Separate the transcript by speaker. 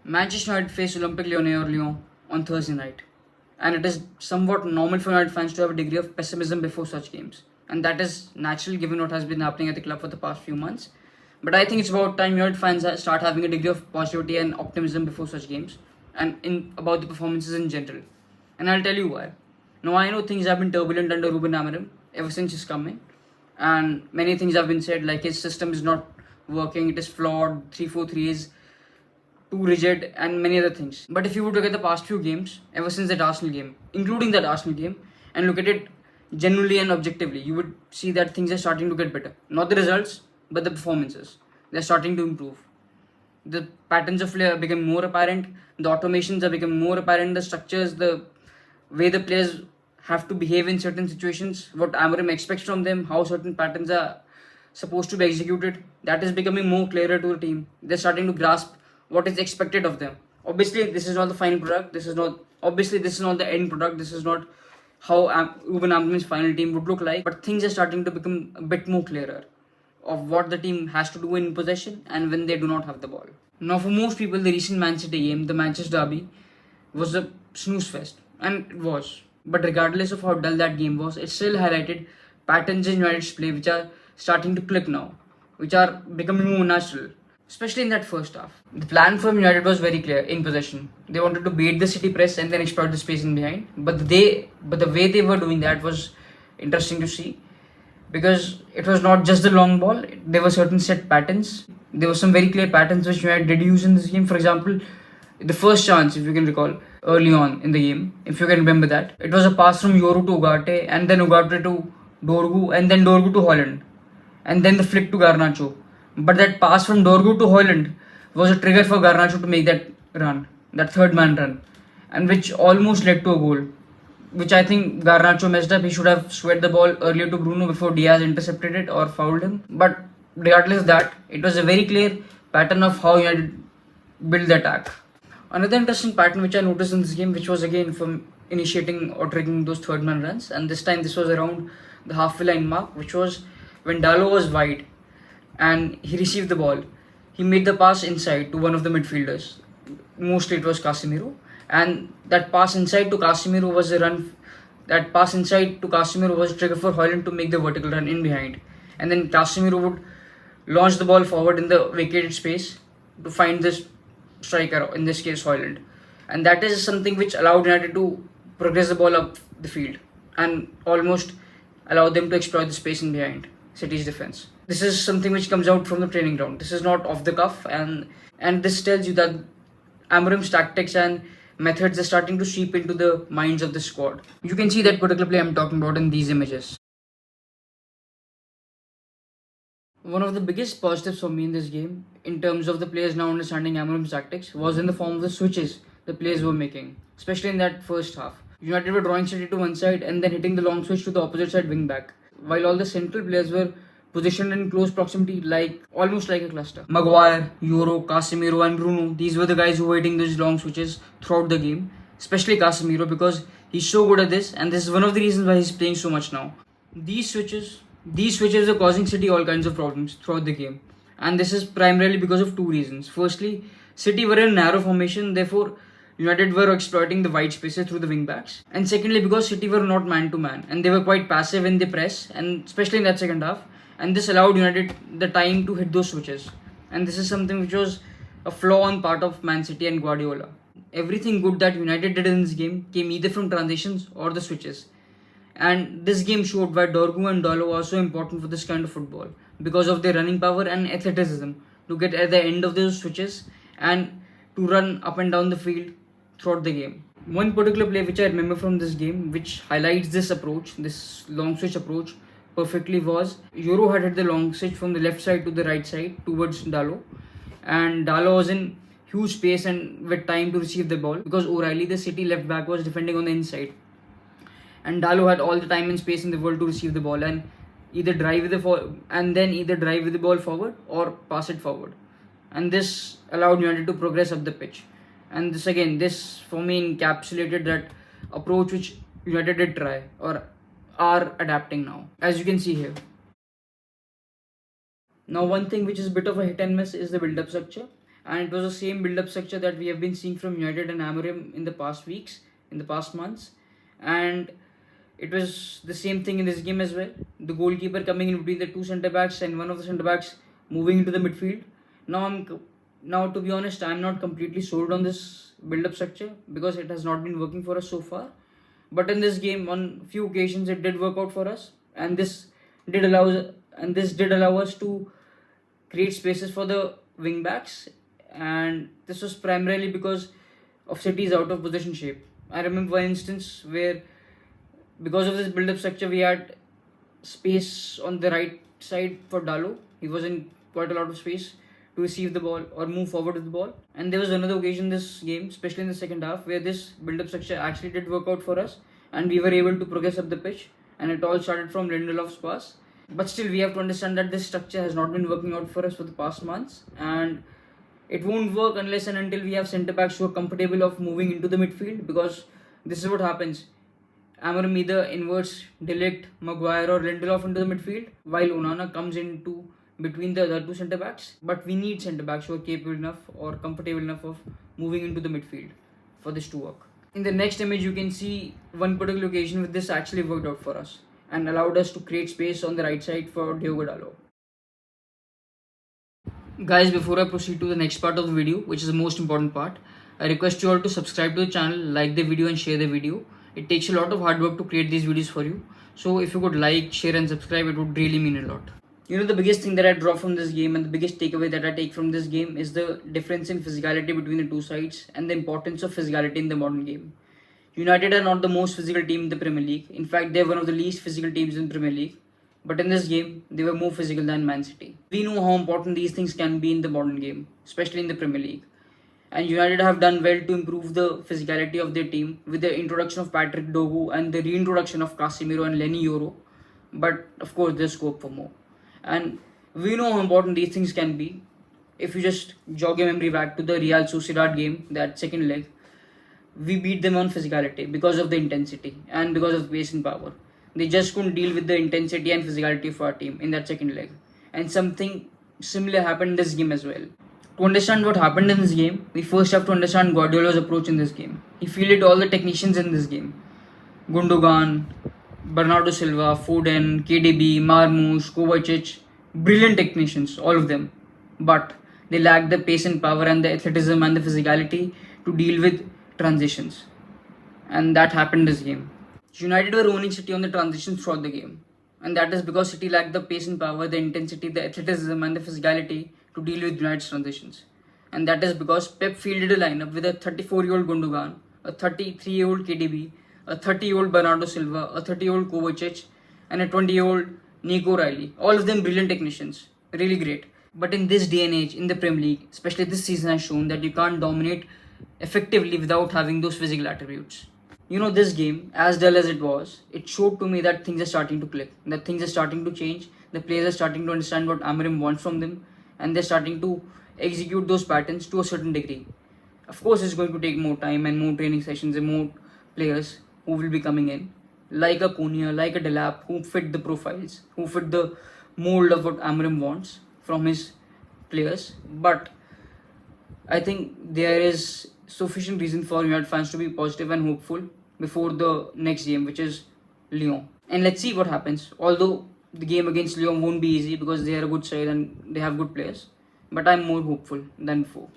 Speaker 1: Manchester United faced Olympique Lyon on Thursday night, and it is somewhat normal for United fans to have a degree of pessimism before such games, and that is natural given what has been happening at the club for the past few months. But I think it's about time United fans start having a degree of positivity and optimism before such games, and in about the performances in general. And I'll tell you why. Now I know things have been turbulent under Ruben Amorim ever since his coming, and many things have been said like his system is not working, it is flawed, 3-4-3 is too rigid, and many other things. But if you would look at the past few games, ever since that Arsenal game, including that Arsenal game, and look at it genuinely and objectively, you would see that things are starting to get better. Not the results, but the performances. They're starting to improve. The patterns of play are becoming more apparent, the automations are becoming more apparent, the structures, the way the players have to behave in certain situations, what Amorim expects from them, how certain patterns are supposed to be executed, that is becoming more clearer to the team. They're starting to grasp what is expected of them. Obviously, this is not the final product. This is not the end product. This is not how Ruben Amorim's final team would look like. But things are starting to become a bit more clearer of what the team has to do in possession and when they do not have the ball. Now, for most people, the recent Man City game, the Manchester Derby, was a snooze fest, and it was. But regardless of how dull that game was, it still highlighted patterns in United's play which are starting to click now, which are becoming more natural, especially in that first half. The plan from United was very clear in possession. They wanted to bait the City press and then exploit the space in behind. But the way they were doing that was interesting to see, because it was not just the long ball. There were certain set patterns. There were some very clear patterns which United did use in this game. For example, the first chance, if you can recall, early on in the game, if you can remember that, it was a pass from Yoru to Ugarte, and then Ugarte to Dorgu, and then Dorgu to Holland, and then the flick to Garnacho. But that pass from Dorgu to Holland was a trigger for Garnacho to make that run, that third man run, and which almost led to a goal, which I think Garnacho messed up. He should have swept the ball earlier to Bruno before Diaz intercepted it or fouled him. But regardless of that, it was a very clear pattern of how United build the attack. Another interesting pattern which I noticed in this game, which was again from initiating or triggering those third man runs, and this time this was around the halfway line mark, which was when Dalo was wide and he received the ball. He made the pass inside to one of the midfielders. Mostly it was Casemiro, and that pass inside to Casemiro was a run. That pass inside to Casemiro was a trigger for Højlund to make the vertical run in behind, and then Casemiro would launch the ball forward in the vacated space to find this striker, in this case Højlund, and that is something which allowed United to progress the ball up the field and almost allow them to exploit the space in behind City's defense. This is something which comes out from the training ground. This is not off the cuff, and this tells you that Amorim's tactics and methods are starting to seep into the minds of the squad. You can see that particular play I'm talking about in these images. One of the biggest positives for me in this game, in terms of the players now understanding Amorim's tactics, was in the form of the switches the players were making, especially in that first half. United were drawing City to one side and then hitting the long switch to the opposite side wing back, while all the central players were positioned in close proximity, like almost like a cluster. Maguire, Euro, Casemiro, and Bruno, these were the guys who were hitting those long switches throughout the game, especially Casemiro, because he's so good at this, and this is one of the reasons why he's playing so much now. These switches are causing City all kinds of problems throughout the game, and this is primarily because of two reasons. Firstly, City were in a narrow formation, therefore United were exploiting the wide spaces through the wing backs, and secondly because City were not man to man and they were quite passive in the press, and especially in that second half, and this allowed United the time to hit those switches, and this is something which was a flaw on part of Man City and Guardiola. Everything good that United did in this game came either from transitions or the switches. And this game showed why Dorgu and Dalo are so important for this kind of football, because of their running power and athleticism to get at the end of those switches and to run up and down the field throughout the game. One particular play which I remember from this game, which highlights this approach, this long switch approach perfectly, was Euro had hit the long switch from the left side to the right side towards Dalo, and Dalo was in huge space and with time to receive the ball because O'Reilly, the City left back, was defending on the inside, and Dalo had all the time and space in the world to receive the ball and either drive with the ball forward or pass it forward, and this allowed United to progress up the pitch. And this for me encapsulated that approach which United did try or are adapting now, as you can see here. Now, one thing which is a bit of a hit and miss is the build-up structure, and it was the same build-up structure that we have been seeing from United and Amorim in the past weeks, in the past months, and it was the same thing in this game as well. The goalkeeper coming in between the two centre backs and one of the centre backs moving into the midfield. Now to be honest, I'm not completely sold on this build-up structure because it has not been working for us so far. But in this game, on few occasions, it did work out for us, and this did allow us to create spaces for the wing backs, and this was primarily because of City's out of possession shape. I remember one instance where, because of this build-up structure, we had space on the right side for Dalo. He was in quite a lot of space to receive the ball or move forward with the ball. And there was another occasion this game, especially in the second half, where this build-up structure actually did work out for us, and we were able to progress up the pitch. And it all started from Lindelof's pass. But still, we have to understand that this structure has not been working out for us for the past months, and it won't work unless and until we have centre backs who are comfortable of moving into the midfield, because this is what happens. Amorim either inverts De Ligt, Maguire or Lindelof into the midfield, while Onana comes into between the other two centre backs. But we need centre backs who are capable enough or comfortable enough of moving into the midfield for this to work. In the next image, you can see one particular occasion where this actually worked out for us and allowed us to create space on the right side for Diogo Dalot. Guys, before I proceed to the next part of the video, which is the most important part, I request you all to subscribe to the channel, like the video and share the video. It takes a lot of hard work to create these videos for you. So if you could like, share and subscribe, it would really mean a lot. You know, the biggest thing that I draw from this game and the biggest takeaway that I take from this game is the difference in physicality between the two sides and the importance of physicality in the modern game. United are not the most physical team in the Premier League. In fact, they're one of the least physical teams in the Premier League. But in this game, they were more physical than Man City. We know how important these things can be in the modern game, especially in the Premier League. And United have done well to improve the physicality of their team with the introduction of Patrick Dogu and the reintroduction of Casemiro and Lenny Yoro. But of course, there's scope for more. And we know how important these things can be. If you just jog your memory back to the Real Sociedad game, that second leg, we beat them on physicality because of the intensity and because of pace and power. They just couldn't deal with the intensity and physicality of our team in that second leg. And something similar happened in this game as well. To understand what happened in this game, we first have to understand Guardiola's approach in this game. He fielded all the technicians in this game. Gundogan, Bernardo Silva, Foden, KDB, Marmoush, Kovacic, brilliant technicians, all of them. But they lacked the pace and power and the athleticism and the physicality to deal with transitions. And that happened this game. United were owning City on the transitions throughout the game. And that is because City lacked the pace and power, the intensity, the athleticism and the physicality to deal with United's transitions. And that is because Pep fielded a lineup with a 34-year-old Gundogan, a 33-year-old KDB, a 30-year-old Bernardo Silva, a 30-year-old Kovacic, and a 20-year-old Nico Riley. All of them brilliant technicians. Really great. But in this day and age, in the Premier League, especially this season has shown that you can't dominate effectively without having those physical attributes. You know, this game, as dull as it was, it showed to me that things are starting to click, that things are starting to change, the players are starting to understand what Amorim wants from them, and they're starting to execute those patterns to a certain degree. Of course, it's going to take more time and more training sessions and more players who will be coming in, like a Konya, like a Delap, who fit the profiles, who fit the mold of what Amorim wants from his players. But I think there is sufficient reason for United fans to be positive and hopeful before the next game, which is Lyon. And let's see what happens. Although the game against Lyon won't be easy because they are a good side and they have good players, but I'm more hopeful than before.